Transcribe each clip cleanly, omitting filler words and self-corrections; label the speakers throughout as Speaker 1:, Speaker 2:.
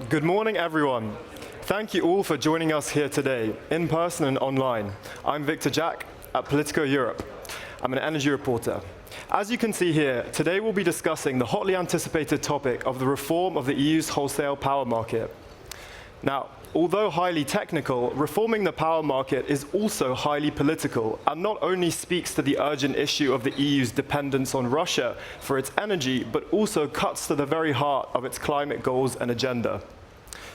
Speaker 1: Good morning, everyone. Thank you all for joining us here today, in person and online. I'm Victor Jack at Politico Europe. I'm an energy reporter. As you can see here, today we'll be discussing the hotly anticipated topic of the reform of the EU's wholesale power market. Now, although highly technical, reforming the power market is also highly political and not only speaks to the urgent issue of the EU's dependence on Russia for its energy, but also cuts to the very heart of its climate goals and agenda.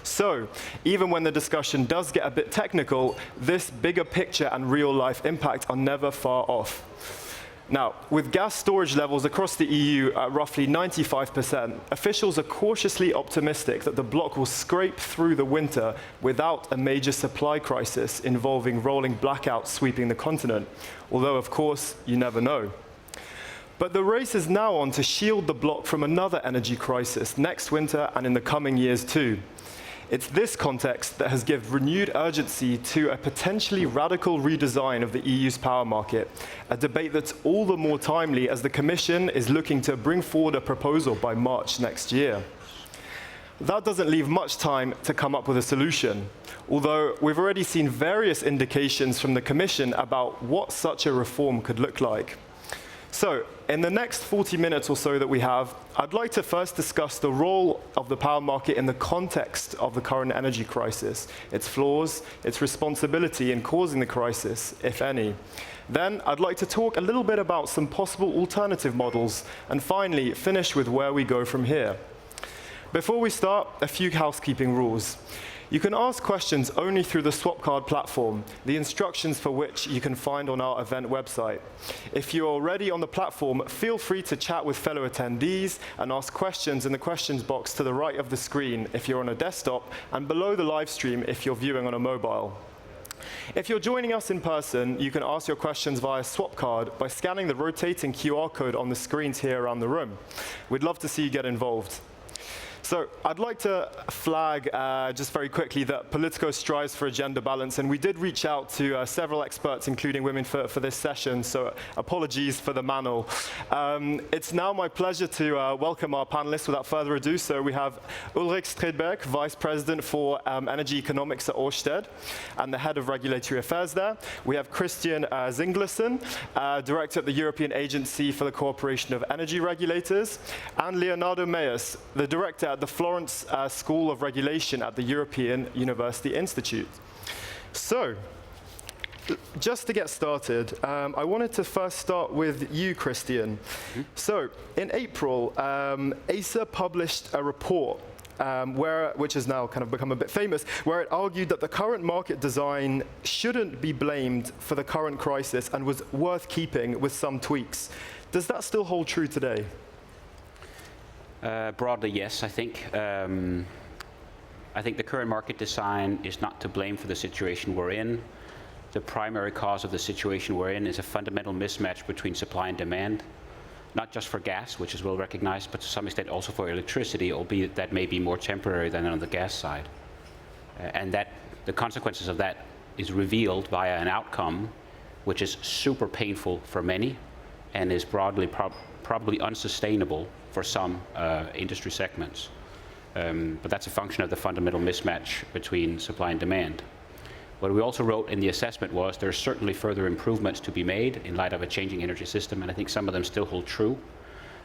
Speaker 1: So, even when the discussion does get a bit technical, this bigger picture and real-life impact are never far off. Now, with gas storage levels across the EU at roughly 95%, officials are cautiously optimistic that the bloc will scrape through the winter without a major supply crisis involving rolling blackouts sweeping the continent, although, of course, you never know. But the race is now on to shield the bloc from another energy crisis next winter and in the coming years too. It's this context that has given renewed urgency to a potentially radical redesign of the EU's power market, a debate that's all the more timely as the Commission is looking to bring forward a proposal by March next year. That doesn't leave much time to come up with a solution, although we've already seen various indications from the Commission about what such a reform could look like. So, in the next 40 minutes or so that we have, I'd like to first discuss the role of the power market in the context of the current energy crisis, its flaws, its responsibility in causing the crisis, if any. Then, I'd like to talk a little bit about some possible alternative models, and finally, finish with where we go from here. Before we start, a few housekeeping rules. You can ask questions only through the Swapcard platform, the instructions for which you can find on our event website. If you're already on the platform, feel free to chat with fellow attendees and ask questions in the questions box to the right of the screen if you're on a desktop, and below the live stream if you're viewing on a mobile. If you're joining us in person, you can ask your questions via Swapcard by scanning the rotating QR code on the screens here around the room. We'd love to see you get involved. So I'd like to flag just very quickly that Politico strives for a gender balance, and we did reach out to several experts, including women, for this session, so apologies for the manel. It's now my pleasure to welcome our panelists without further ado. So we have Ulrich Stridberg, Vice President for Energy Economics at Ørsted, and the Head of Regulatory Affairs there. We have Christian Zinglersen, Director at the European Agency for the Cooperation of Energy Regulators, and Leonardo Meas, the Director at the Florence School of Regulation at the European University Institute. So, just to get started, I wanted to first start with you, Christian. So, in April, ACER published a report which has now kind of become a bit famous, where it argued that the current market design shouldn't be blamed for the current crisis and was worth keeping with some tweaks. Does that still hold true today?
Speaker 2: Broadly, yes, I think. I think the current market design is not to blame for the situation we're in. The primary cause of the situation we're in is a fundamental mismatch between supply and demand, not just for gas, which is well recognized, but to some extent also for electricity, albeit that may be more temporary than on the gas side. And that the consequences of that is revealed via an outcome which is super painful for many and is broadly probably unsustainable for some industry segments. But that's a function of the fundamental mismatch between supply and demand. What we also wrote in the assessment was there's certainly further improvements to be made in light of a changing energy system, and I think some of them still hold true.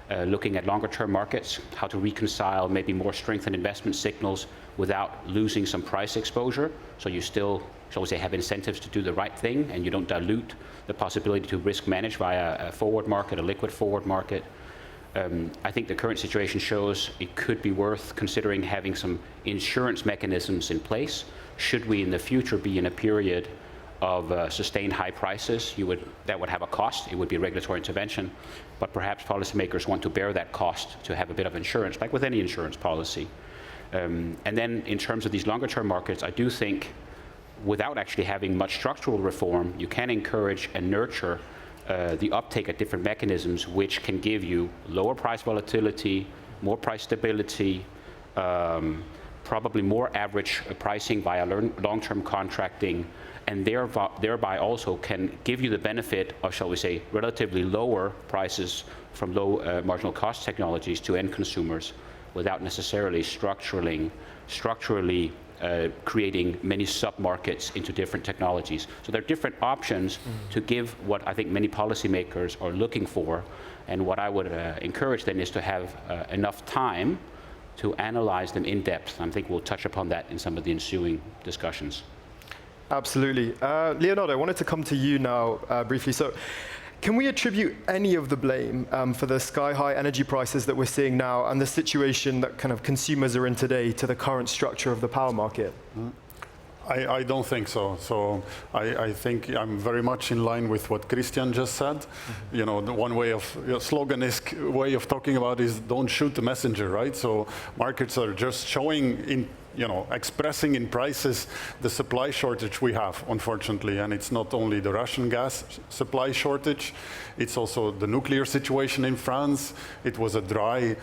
Speaker 2: Looking at longer term markets, how to reconcile maybe more strengthened investment signals without losing some price exposure, so you still, shall we say, have incentives to do the right thing and you don't dilute the possibility to risk manage via a forward market, a liquid forward market. I think the current situation shows it could be worth considering having some insurance mechanisms in place. Should we in the future be in a period of sustained high prices, that would have a cost. It would be regulatory intervention, but perhaps policymakers want to bear that cost to have a bit of insurance, like with any insurance policy. And then in terms of these longer term markets, I do think without actually having much structural reform, you can encourage and nurture the uptake of different mechanisms which can give you lower price volatility, more price stability, probably more average pricing via long-term contracting, and thereby also can give you the benefit of, shall we say, relatively lower prices from low marginal cost technologies to end consumers, without necessarily structurally creating many sub-markets into different technologies. So there are different options to give what I think many policymakers are looking for, and what I would encourage then is to have enough time to analyze them in depth. I think we'll touch upon that in some of the ensuing discussions.
Speaker 1: Absolutely. Leonardo, I wanted to come to you now briefly. So, can we attribute any of the blame for the sky-high energy prices that we're seeing now and the situation that kind of consumers are in today to the current structure of the power market?
Speaker 3: I don't think so. So I think I'm very much in line with what Christian just said. You know, the one way of slogan-esque way of talking about is don't shoot the messenger, right? So markets are just showing in, expressing in prices the supply shortage we have, unfortunately. And it's not only the Russian gas supply shortage, it's also the nuclear situation in France. It was a dry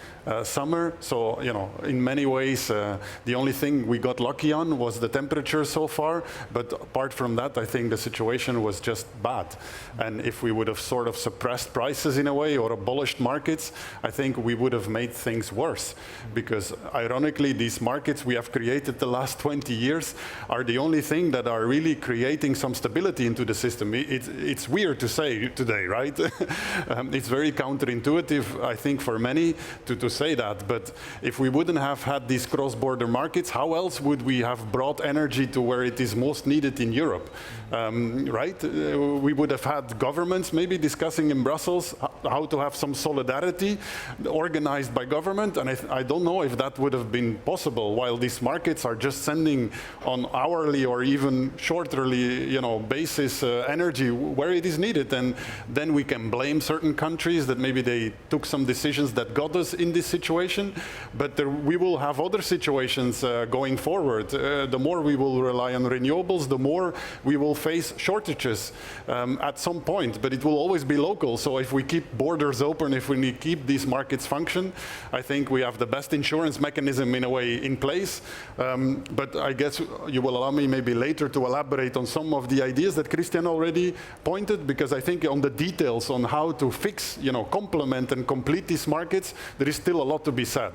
Speaker 3: summer. So, in many ways, the only thing we got lucky on was the temperature so far. But apart from that, I think the situation was just bad. And if we would have sort of suppressed prices in a way or abolished markets, I think we would have made things worse. Because ironically, these markets we have created the last 20 years are the only thing that are really creating some stability into the system. It's weird to say today, right? It's very counterintuitive, I think, for many to say that. But if we wouldn't have had these cross-border markets, how else would we have brought energy to where it is most needed in Europe, right? We would have had governments maybe discussing in Brussels how to have some solidarity organized by government, and I don't know if that would have been possible while these markets are just sending on hourly or even shorterly, basis energy where it is needed. And then we can blame certain countries that maybe they took some decisions that got us in this situation, but we will have other situations going forward. The more we will rely on renewables, the more we will face shortages at some point, but it will always be local. So if we keep borders open, if we keep these markets function, I think we have the best insurance mechanism in a way in place. But I guess you will allow me maybe later to elaborate on some of the ideas that Christian already pointed, because I think on the details on how to fix, complement and complete these markets, there is still a lot to be said.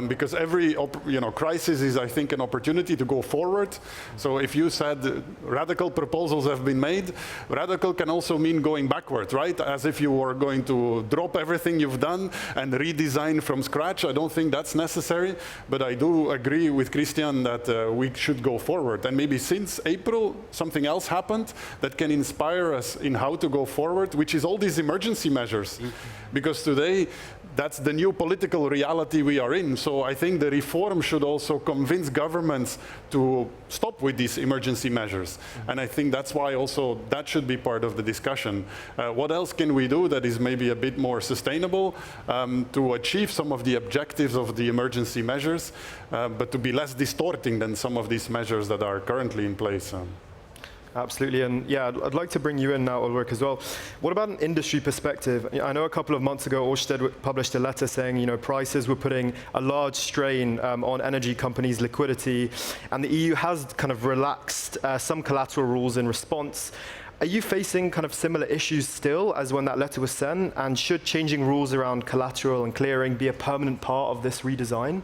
Speaker 3: Because every crisis is, I think, an opportunity to go forward. So if you said radical proposals have been made, radical can also mean going backward, right? As if you were going to drop everything you've done and redesign from scratch. I don't think that's necessary, but I do agree with Christian that we should go forward. And maybe since April, something else happened that can inspire us in how to go forward, which is all these emergency measures. Because today, that's the new political reality we are in. So I think the reform should also convince governments to stop with these emergency measures. And I think that's why also that should be part of the discussion. What else can we do that is maybe a bit more sustainable to achieve some of the objectives of the emergency measures, but to be less distorting than some of these measures that are currently in place.
Speaker 1: Absolutely, and yeah, I'd like to bring you in now, Ulrich, as well. What about an industry perspective? I know a couple of months ago, Ørsted published a letter saying, prices were putting a large strain on energy companies' liquidity, and the EU has kind of relaxed some collateral rules in response. Are you facing kind of similar issues still as when that letter was sent? And should changing rules around collateral and clearing be a permanent part of this redesign?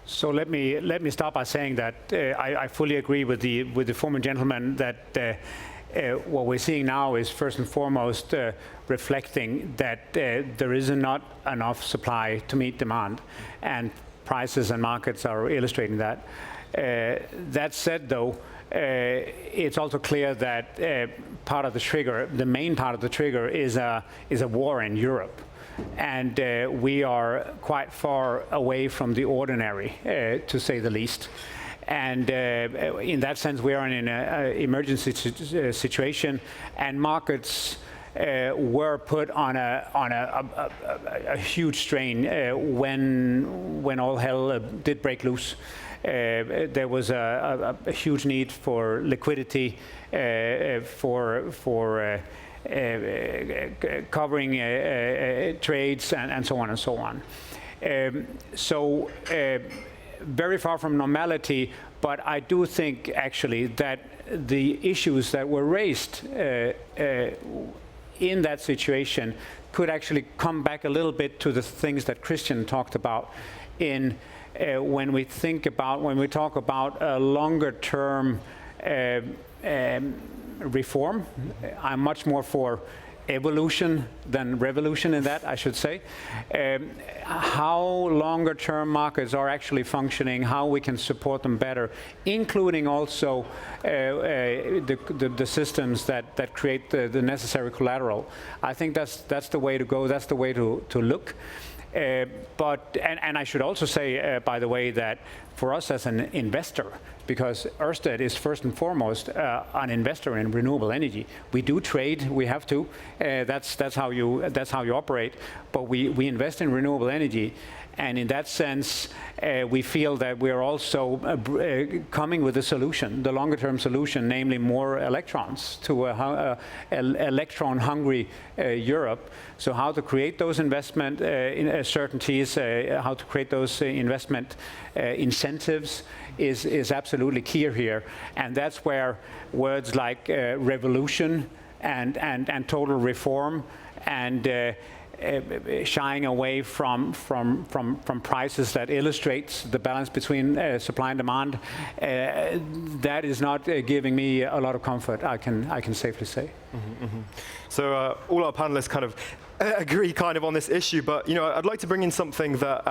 Speaker 4: So let me start by saying that I fully agree with the former gentleman that what we're seeing now is first and foremost reflecting that there is not enough supply to meet demand, and prices and markets are illustrating that. That said, though, it's also clear that part of the trigger, the main part of the trigger, is a war in Europe. And we are quite far away from the ordinary, to say the least. And in that sense, we are in an emergency situation, and markets were put on a huge strain when all hell did break loose. There was a huge need for liquidity, for covering trades and so on and so on. So very far from normality, but I do think actually that the issues that were raised in that situation could actually come back a little bit to the things that Christian talked about in when we talk about a longer term reform. I'm much more for evolution than revolution in that, I should say. How longer term markets are actually functioning, how we can support them better, including also the systems that create the necessary collateral. I think that's the way to go, that's the way to look. But I should also say, by the way, that for us as an investor, because Ørsted is first and foremost an investor in renewable energy. We do trade, we have to. That's how you operate. But we invest in renewable energy, and in that sense, we feel that we are also coming with a solution, the longer-term solution, namely more electrons to electron-hungry Europe. So how to create those investment certainties, how to create those investment incentives is absolutely key here. And that's where words like revolution and total reform and shying away from prices that illustrates the balance between supply and demand, that is not giving me a lot of comfort, I can safely say.
Speaker 1: Mm-hmm, mm-hmm. So all our panelists kind of agree kind of on this issue, but I'd like to bring in something that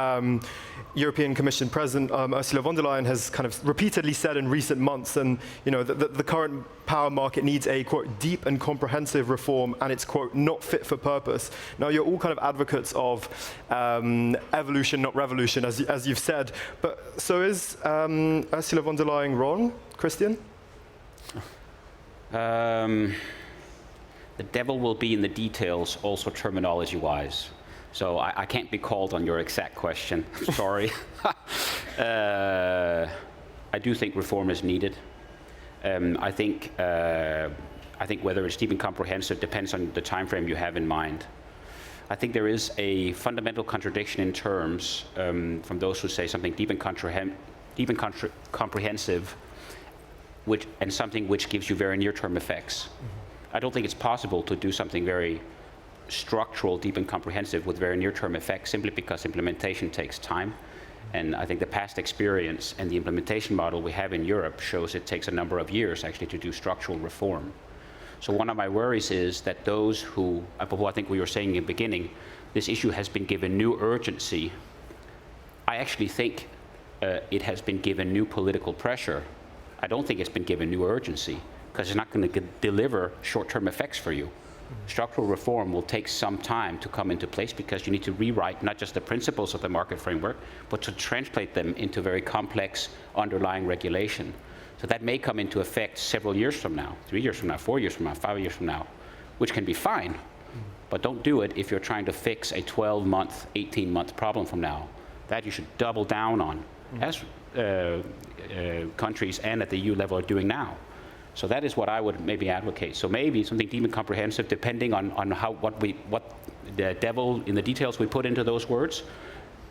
Speaker 1: European Commission President Ursula von der Leyen has kind of repeatedly said in recent months, and the current power market needs a, quote, deep and comprehensive reform, and it's, quote, not fit for purpose. Now, you're all kind of advocates of evolution, not revolution, as you've said, but so is Ursula von der Leyen wrong, Christian?
Speaker 2: The devil will be in the details, also terminology-wise. So I can't be called on your exact question. Sorry. I do think reform is needed. I think whether it's deep and comprehensive depends on the time frame you have in mind. I think there is a fundamental contradiction in terms from those who say something deep and comprehensive, and something which gives you very near-term effects. Mm-hmm. I don't think it's possible to do something very structural, deep and comprehensive with very near-term effects simply because implementation takes time. And I think the past experience and the implementation model we have in Europe shows it takes a number of years actually to do structural reform. So one of my worries is that those who I think we were saying in the beginning, this issue has been given new urgency. I actually think it has been given new political pressure. I don't think it's been given new urgency, because it's not going to deliver short-term effects for you. Mm-hmm. Structural reform will take some time to come into place because you need to rewrite not just the principles of the market framework, but to translate them into very complex underlying regulation. So that may come into effect several years from now, 3 years from now, 4 years from now, 5 years from now, which can be fine. Mm-hmm. But don't do it if you're trying to fix a 12-month, 18-month problem from now. That you should double down on, mm-hmm. as countries and at the EU level are doing now. So that is what I would maybe advocate. So maybe something deep and comprehensive, depending on what the devil in the details we put into those words.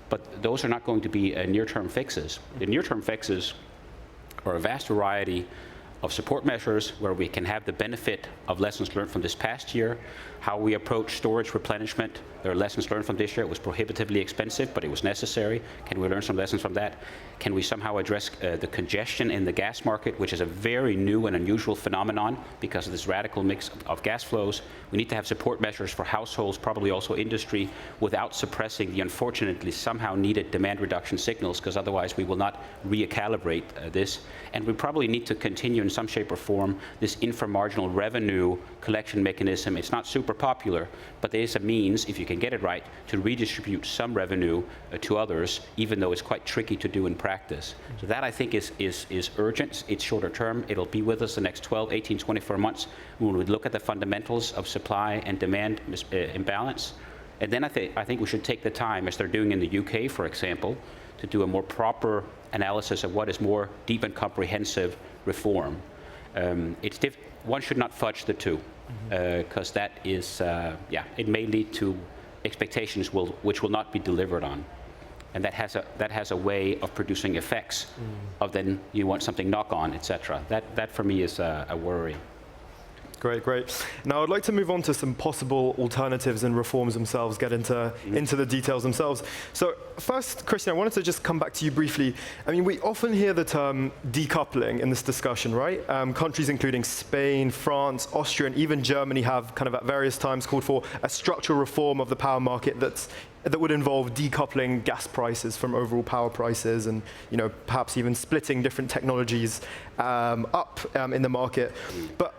Speaker 2: But those are not going to be near-term fixes. The near-term fixes are a vast variety of support measures where we can have the benefit of lessons learned from this past year, how we approach storage replenishment. There are lessons learned from this year. It was prohibitively expensive, but it was necessary. Can we learn some lessons from that? Can we somehow address the congestion in the gas market, which is a very new and unusual phenomenon because of this radical mix of gas flows? We need to have support measures for households, probably also industry, without suppressing the unfortunately somehow needed demand reduction signals, because otherwise we will not recalibrate this. And we probably need to continue in some shape or form this inframarginal revenue collection mechanism. It's not super popular, but there is a means, if you can get it right, to redistribute some revenue to others, even though it's quite tricky to do in practice. So that, I think, is urgent. It's shorter term. It'll be with us the next 12, 18, 24 months when we look at the fundamentals of supply and demand imbalance. And then I think we should take the time, as they're doing in the UK, for example, to do a more proper analysis of what is more deep and comprehensive reform. One should not fudge the two, because that is, it may lead to expectations which will not be delivered on. And that has a way of producing effects of then you want something knock-on, etc. That for me is a worry.
Speaker 1: Great, great. Now I'd like to move on to some possible alternatives and reforms themselves, get into the details themselves. So first, Christian, I wanted to just come back to you briefly. I mean, we often hear the term decoupling in this discussion, right? Countries including Spain, France, Austria, and even Germany have kind of at various times called for a structural reform of the power market that would involve decoupling gas prices from overall power prices and, you know, perhaps even splitting different technologies up in the market. But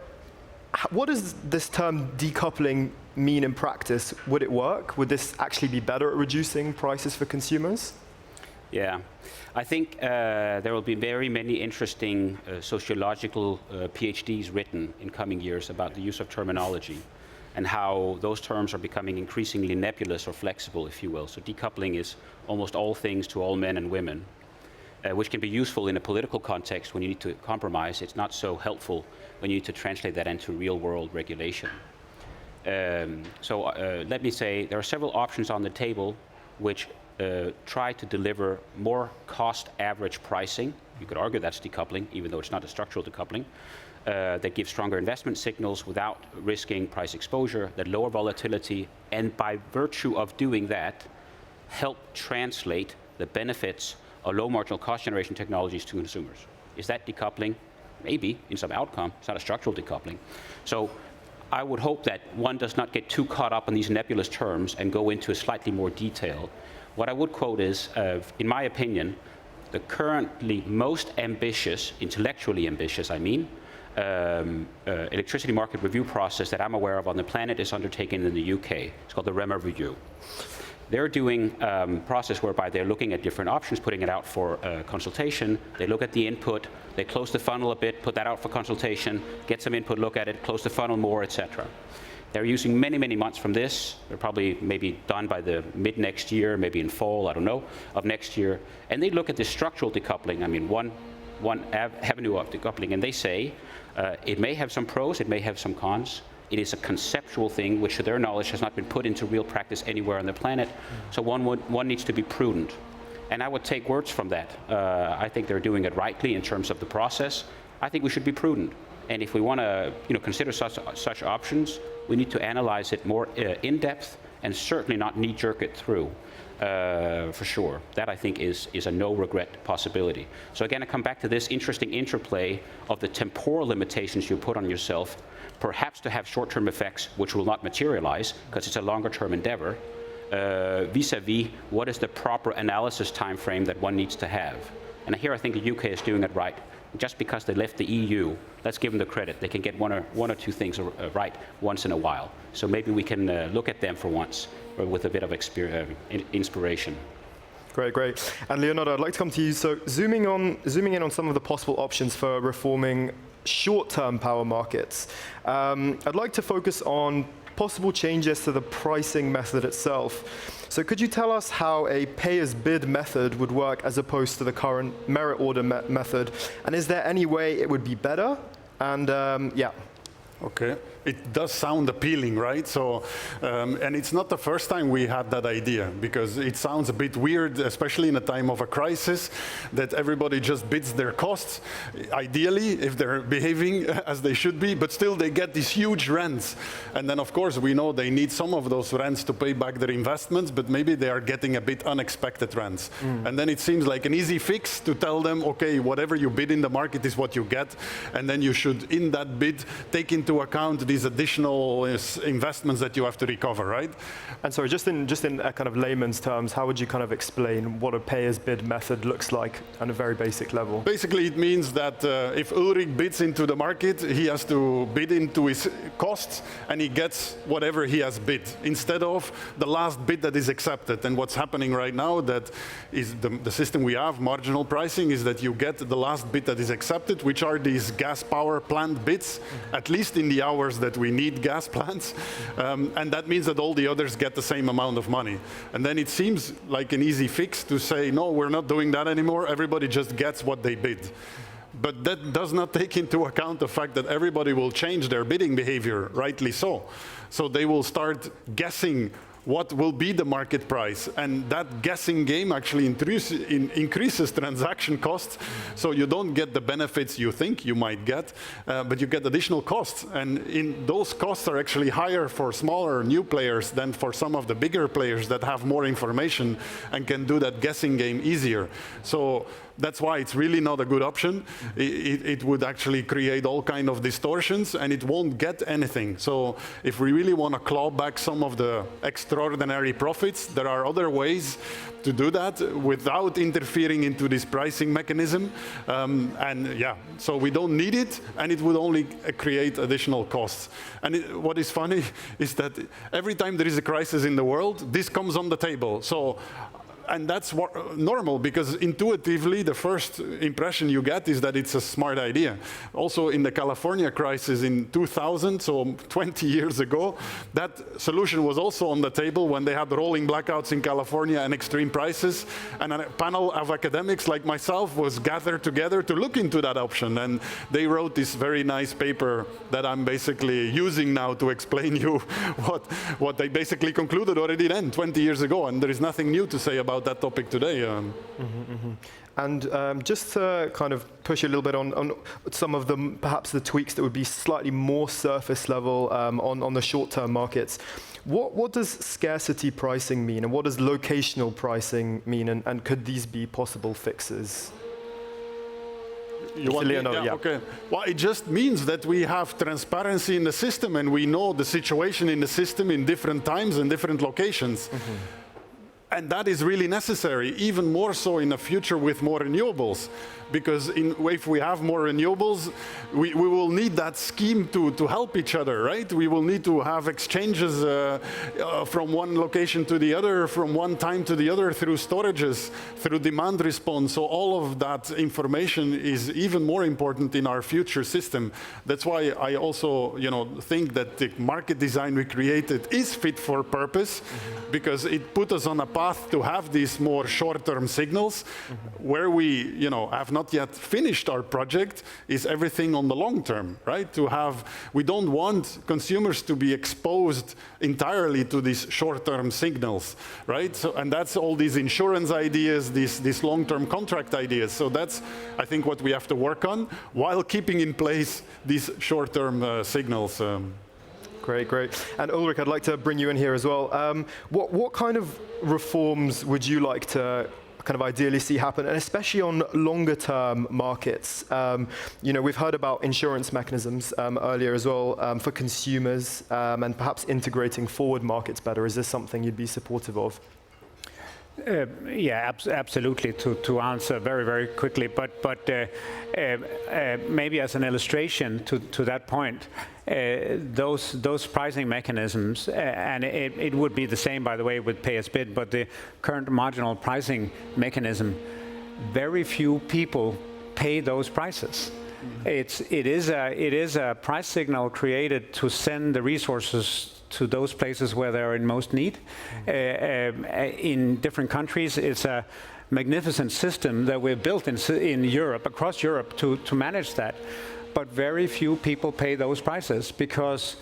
Speaker 1: what does this term decoupling mean in practice? Would it work? Would this actually be better at reducing prices for consumers?
Speaker 2: Yeah, I think there will be very many interesting sociological PhDs written in coming years about the use of terminology and how those terms are becoming increasingly nebulous or flexible, if you will. So decoupling is almost all things to all men and women, which can be useful in a political context when you need to compromise. It's not so helpful when you need to translate that into real-world regulation. Let me say there are several options on the table which try to deliver more cost-average pricing. You could argue that's decoupling, even though it's not a structural decoupling. That gives stronger investment signals without risking price exposure, that lower volatility, and by virtue of doing that, help translate the benefits of low marginal cost generation technologies to consumers. Is that decoupling? Maybe, in some outcome. It's not a structural decoupling. So I would hope that one does not get too caught up in these nebulous terms and go into a slightly more detail. What I would quote is, in my opinion, the currently most ambitious, intellectually ambitious, I mean, electricity market review process that I'm aware of on the planet is undertaken in the UK. It's called the REMA review. They're doing a process whereby they're looking at different options, putting it out for consultation. They look at the input, they close the funnel a bit, put that out for consultation, get some input, look at it, close the funnel more, etc. They're using many, many months from this. They're probably maybe done by the mid next year, maybe in fall, I don't know, of next year. And they look at this structural decoupling, I mean, one avenue of decoupling, and they say it may have some pros, it may have some cons. It is a conceptual thing which, to their knowledge, has not been put into real practice anywhere on the planet. So one needs to be prudent. And I would take words from that. I think they're doing it rightly in terms of the process. I think we should be prudent. And if we want to consider such options, we need to analyze it more in depth and certainly not knee-jerk it through. For sure. That, I think, is a no-regret possibility. So again, I come back to this interesting interplay of the temporal limitations you put on yourself, perhaps to have short-term effects which will not materialize because it's a longer-term endeavor, vis-a-vis what is the proper analysis time frame that one needs to have. And here I think the UK is doing it right. Just because they left the EU, let's give them the credit. They can get one or two things right once in a while. So maybe we can look at them for once with a bit of inspiration.
Speaker 1: Great, great. And Leonardo, I'd like to come to you. So zooming in on some of the possible options for reforming short-term power markets, I'd like to focus on possible changes to the pricing method itself. So could you tell us how a pay-as-bid method would work as opposed to the current merit order method? And is there any way it would be better? And yeah.
Speaker 3: Okay, it does sound appealing, right? So, and it's not the first time we had that idea, because it sounds a bit weird, especially in a time of a crisis, that everybody just bids their costs, ideally, if they're behaving as they should be, but still they get these huge rents. And then, of course, we know they need some of those rents to pay back their investments, but maybe they are getting a bit unexpected rents. And then it seems like an easy fix to tell them, okay, whatever you bid in the market is what you get, and then you should, in that bid, take into account these additional investments that you have to recover, right?
Speaker 1: And sorry, just in a kind of layman's terms, how would you kind of explain what a pay-as-bid method looks like on a very basic level?
Speaker 3: Basically, it means that if Ulrich bids into the market, he has to bid into his costs, and he gets whatever he has bid, instead of the last bid that is accepted. And what's happening right now, that is the system we have, marginal pricing, is that you get the last bid that is accepted, which are these gas power plant bids, at least in the hours that we need gas plants. And that means that all the others get the same amount of money. And then it seems like an easy fix to say, no, we're not doing that anymore. Everybody just gets what they bid. But that does not take into account the fact that everybody will change their bidding behavior, rightly so. So they will start guessing what will be the market price. And that guessing game actually increases transaction costs, so you don't get the benefits you think you might get, but you get additional costs. And those costs are actually higher for smaller new players than for some of the bigger players that have more information and can do that guessing game easier. So that's why it's really not a good option. It would actually create all kind of distortions, and it won't get anything. So if we really want to claw back some of the extraordinary profits, there are other ways to do that without interfering into this pricing mechanism. And yeah, so we don't need it, and it would only create additional costs. And what is funny is that every time there is a crisis in the world, this comes on the table. And that's normal, because intuitively the first impression you get is that it's a smart idea. Also in the California crisis in 2000, so 20 years ago, that solution was also on the table when they had rolling blackouts in California and extreme prices. And a panel of academics like myself was gathered together to look into that option. And they wrote this very nice paper that I'm basically using now to explain you what they basically concluded already then, 20 years ago. And there is nothing new to say about that topic today.
Speaker 1: And just to kind of push a little bit on some of perhaps the tweaks that would be slightly more surface level on the short-term markets. What does scarcity pricing mean, and what does locational pricing mean, and could these be possible fixes?
Speaker 3: You want
Speaker 1: Leonardo, yeah.
Speaker 3: Okay. Well, it just means that we have transparency in the system, and we know the situation in the system in different times and different locations. And that is really necessary, even more so in the future with more renewables. Because if we have more renewables, we will need that scheme to help each other, right? We will need to have exchanges from one location to the other, from one time to the other, through storages, through demand response. So all of that information is even more important in our future system. That's why I also, think that the market design we created is fit for purpose, because it put us on a path to have these more short-term signals. Where we, have not yet finished our project is everything on the long term, right? We don't want consumers to be exposed entirely to these short-term signals, right? So, and that's all these insurance ideas, these long-term contract ideas. So that's, I think, what we have to work on while keeping in place these short-term signals.
Speaker 1: Great. And Ulrich, I'd like to bring you in here as well. What kind of reforms would you like to kind of ideally see happen, and especially on longer term markets? We've heard about insurance mechanisms earlier as well for consumers, and perhaps integrating forward markets better. Is this something you'd be supportive of?
Speaker 4: Yeah, absolutely. To answer very, very quickly, but maybe as an illustration to that point, those pricing mechanisms, and it would be the same, by the way, with pay as bid, but the current marginal pricing mechanism, very few people pay those prices. It is a price signal created to send the resources to those places where they're in most need. In different countries, it's a magnificent system that we've built in Europe, across Europe, to manage that. But very few people pay those prices, because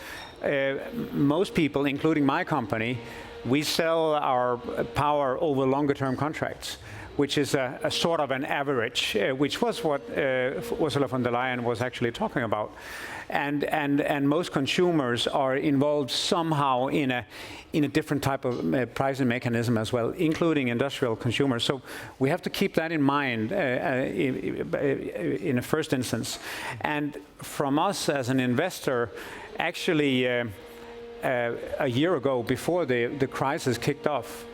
Speaker 4: most people, including my company, we sell our power over longer-term contracts, which is a sort of an average, which was what Ursula von der Leyen was actually talking about. And most consumers are involved somehow in a different type of pricing mechanism as well, including industrial consumers. So we have to keep that in mind in the first instance. And from us as an investor, actually a year ago, before the crisis kicked off,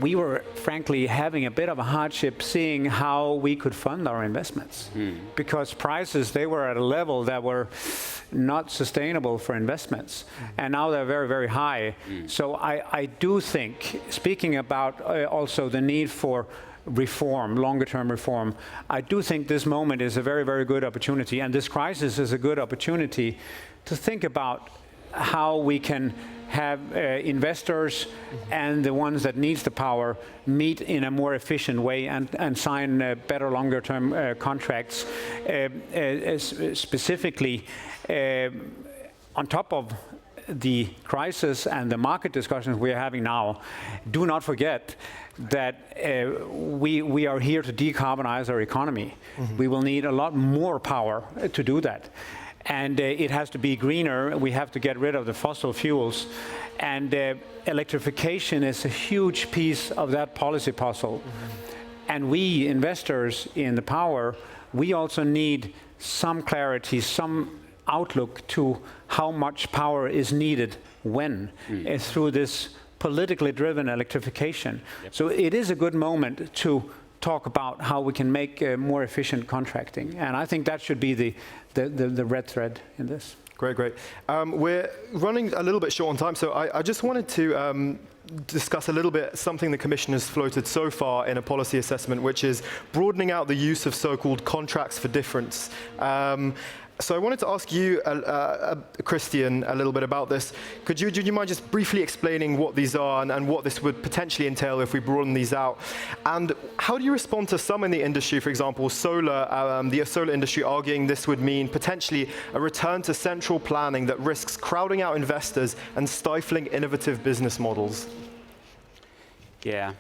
Speaker 4: we were frankly having a bit of a hardship seeing how we could fund our investments, because prices, they were at a level that were not sustainable for investments, and now they're very, very high. So I do think, speaking about also the need for reform, longer-term reform, I do think this moment is a very, very good opportunity, and this crisis is a good opportunity to think about how we can have investors and the ones that needs the power meet in a more efficient way and sign better longer-term contracts, specifically on top of the crisis and the market discussions we are having now, do not forget that we are here to decarbonize our economy. We will need a lot more power to do that. And it has to be greener. We have to get rid of the fossil fuels. And electrification is a huge piece of that policy puzzle. And we, investors in the power, we also need some clarity, some outlook to how much power is needed when through this politically driven electrification. So it is a good moment to talk about how we can make more efficient contracting. And I think that should be the red thread in this.
Speaker 1: Great. We're running a little bit short on time, so I just wanted to discuss a little bit something the Commission has floated so far in a policy assessment, which is broadening out the use of so-called contracts for difference. So I wanted to ask you, Christian, a little bit about this. Would you mind just briefly explaining what these are and what this would potentially entail if we broaden these out? And how do you respond to some in the industry, for example, the solar industry arguing this would mean potentially a return to central planning that risks crowding out investors and stifling innovative business models?
Speaker 2: Yeah.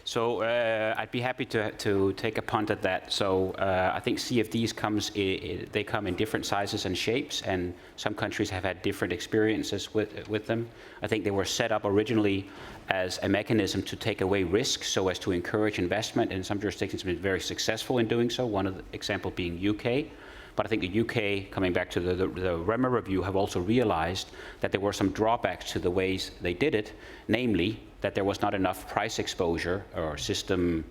Speaker 2: So I'd be happy to take a punt at that. So I think CFDs they come in different sizes and shapes, and some countries have had different experiences with them. I think they were set up originally as a mechanism to take away risk, so as to encourage investment, and some jurisdictions have been very successful in doing so, one of the example being UK. But I think the UK, coming back to the REMA review, have also realized that there were some drawbacks to the ways they did it, namely that there was not enough price exposure or system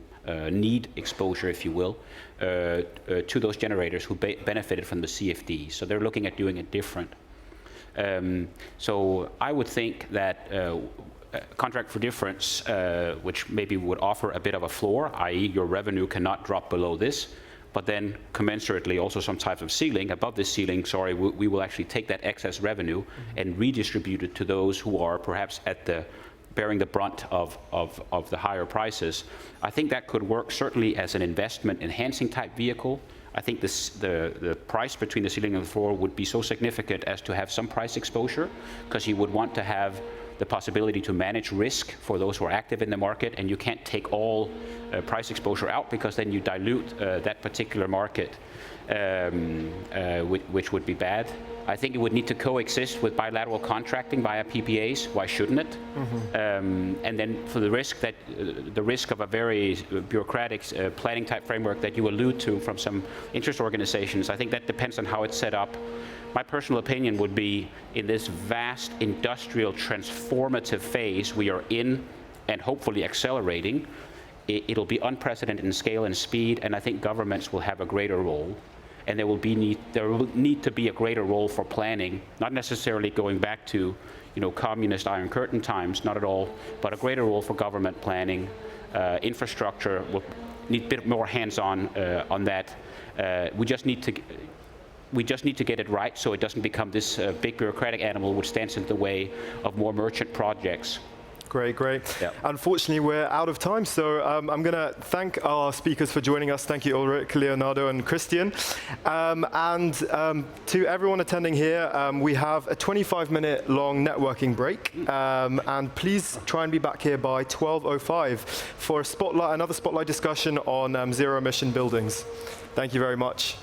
Speaker 2: need exposure, if you will, to those generators who benefited from the CFD. So they're looking at doing it different. So I would think that contract for difference, which maybe would offer a bit of a floor, i.e. your revenue cannot drop below this, but then commensurately also some type of ceiling. Above this ceiling, we will actually take that excess revenue and redistribute it to those who are perhaps bearing the brunt of the higher prices. I think that could work certainly as an investment enhancing type vehicle. I think the price between the ceiling and the floor would be so significant as to have some price exposure, because you would want to have the possibility to manage risk for those who are active in the market, and you can't take all price exposure out, because then you dilute that particular market, which would be bad. I think it would need to coexist with bilateral contracting via PPAs. Why shouldn't it? And then for the risk of a very bureaucratic planning type framework that you allude to from some interest organizations, I think that depends on how it's set up. My personal opinion would be, in this vast industrial transformative phase we are in, and hopefully accelerating, it'll be unprecedented in scale and speed, and I think governments will have a greater role. And there will need to be a greater role for planning, not necessarily going back to, communist Iron Curtain times, not at all, but a greater role for government planning. Infrastructure will need a bit more hands-on on that. We just need to get it right, so it doesn't become this big bureaucratic animal which stands in the way of more merchant projects.
Speaker 1: Great.
Speaker 2: Yeah.
Speaker 1: Unfortunately, we're out of time, so I'm going to thank our speakers for joining us. Thank you, Ulrich, Leonardo, and Christian. And to everyone attending here, we have a 25-minute long networking break. And please try and be back here by 12:05 for another spotlight discussion on zero-emission buildings. Thank you very much.